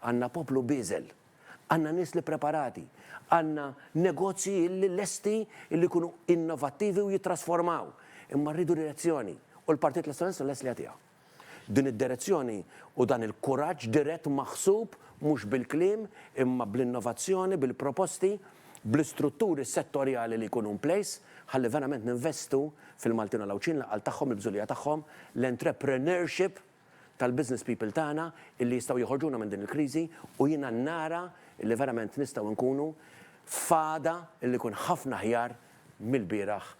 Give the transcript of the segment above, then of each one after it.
għandna poplu biżel, għandna nies li preparati, għandna negozji li lesti li jkunu innovattivi u jitrasformaw. Imma rridu direzzjoni u l-Partit Nazzjonalista les li għatiha. Din id-direzzjoni u dan il-kuraġġ dirett maħsub mhux bil-kliem imma bl-innovazzjoni, bil-proposti, bl-istrutturi settorjali li jkunu in place, ħalli verament ninvestu fil-Maltin u l-Awċin laqal tagħhom, il-bżulija tagħhom, l-entrepreneurship tal-business people tagħna illi jistgħu joħorġuna minn din il-kriżi u jiena nara illi verament nistgħu nkunu fada illi jkun ħafna ħjar mill-bieraħ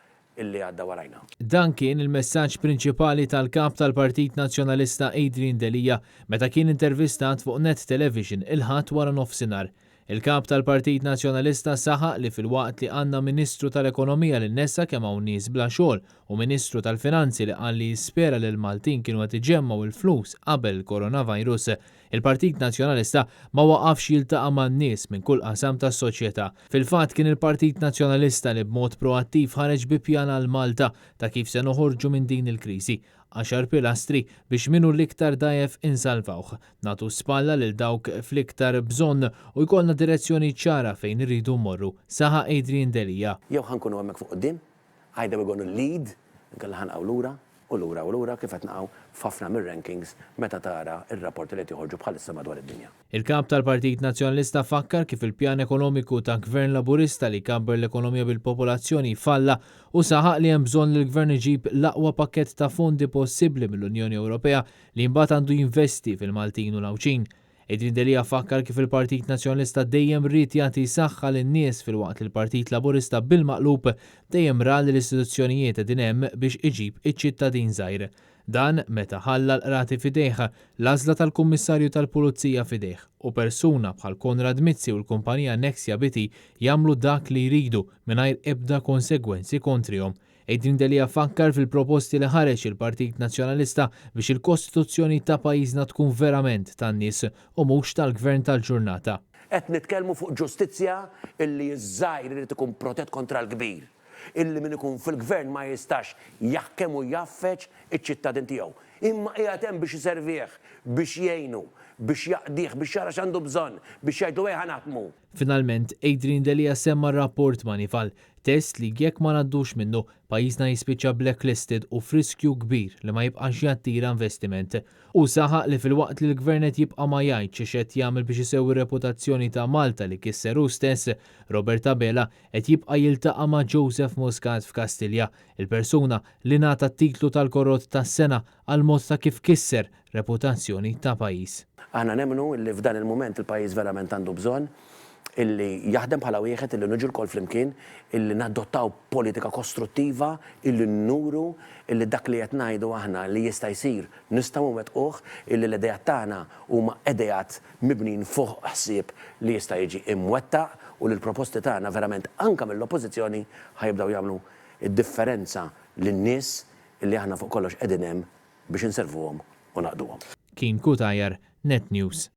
illi għadda warajna. Dan kien il-messaġġ prinċipali tal-kap tal-Partit Nazzjonalista Adrian Delija meta kien intervistat fuq Net Television il-ħadd wara nofsinhar. Il-kap tal-Partit Nazzjonalista saħaq li fil-waqt li għandna Ministru tal-Ekonomija li nessa kemm hawn nies bla xogħol u Ministru tal-Finanzi li qal li jispera li l-Maltin kienu qed iġemmgħu il-flus qabel il-coronavirus, il-Partit Nazzjonalista ma waqafx jiltaqa' man-nies minn kull qasam tas-soċjetà. Fil-fatt kien il-Partit Nazzjonalista li b'mod proattiv ħareġ bi pjan għal Malta ta' kif se noħorġu minn din il-kriżi. 10 pilastri biex minu l-iktar dajef insalvawh, nagħtu spalla lil dawk fl-iktar bżonn u jkollna direzzjoni ċara fejn irridu mmorru. Saħa Adrian Delija. Jew ħankunu hemmhekk fuq quddiem, either we're going to lead, nkella ħanqgħu lura u lura kif qed naqgħu f'ħafna mir-rankings meta tara r-rapporti li joħorġu bħalissa madwar id-dinja. Il-kap tal-Partit Nazzjonalista fakkar kif il-pjan ekonomiku ta' Gvern Laburista li kabber l-ekonomija bil-popolazzjoni falla u saħaq li hemm bżonn li l-Gvern iġib l-aqwa pakkett ta' fondi possibbli mill-Unjoni Ewropea li mbagħad għandu jinvesti fil-Maltin u l-Awċin. Adrian Delija fakkar kif il-Partit Nazzjonalista dejjem rid jagħti saħħa lin-nies filwaqt li l-Partit Laburista bil-maqlub dejjem ra li l-istituzzjonijiet qegħdin hemm biex iġib iċ-ċittadin żgħir. Dan meta ħalla l-qrati fidejh, l-għażla tal-Kummissarju tal-Pulizija fidejh u persuna bħal Konrad Mizzi u l-kumpanija Nexia BT jagħmlu dak li jridu mingħajr ebda konsegwenzi kontrihom. Adrian Delija fakkar fil-proposti li ħareġ il-Partit Nazzjonalista biex il-Kostituzzjoni ta' pajjiżna tkun verament tan-nies u mhux tal-Gvern tal-ġurnata. Qed nitkellmu fuq ġustizzja illi ż-żgħir irid ikun protett kontra l-kbir, illi min ikun fil-gvern ma jistax jaħkem u jaffeċ iċ-ċittadin tiegħu. Imma qiegħed hemm biex iservih, biex jgħinu, biex jaqdih, biex jara x'għandu bżonn, biex jgħidu naħdmu. Finalment, Adrian Delija semma rapport manifal, test li jekk ma ngħaddux minnu pajjiżna jispiċċa blacklisted u friskju kbir li ma jibqax jattira investiment. U saħaq li fil-waqt li l-Gvern qed jibqa' ma jgħid x'qed jagħmel biex isewwi reputazzjoni ta' Malta li kisseru stess, Robert Abela qed jibqa' jiltaqa' ma' Joseph Muscat f'Kastilja, il-persuna li ngħata t-titlu tal-korrott tas-sena għal mod ta' kif kisser reputazzjoni ta' pajjiż. Aħna nemmnu illi f'dan il-mument il-pajjiż verament għandu bżonn illi jaħdem bħala wieħed illi niġu l-kol flimkien, illi nadottaw politika kostruttiva, illi nnuru, illi dak li qed ngħidu aħna li jista' jsir nistgħu nwettquh, illi l-idejat tagħna huma idejat mibnin fuq ħsieb li jista' jiġi imwettaq u li l-proposti tagħna verament anke mill-oppożizzjoni ħajibdew jagħmlu id-differenza lin-nies illi aħna fuq kollox qegħdin hemm biex inservuhom u naqduhom. Kien Kutajer, Net News.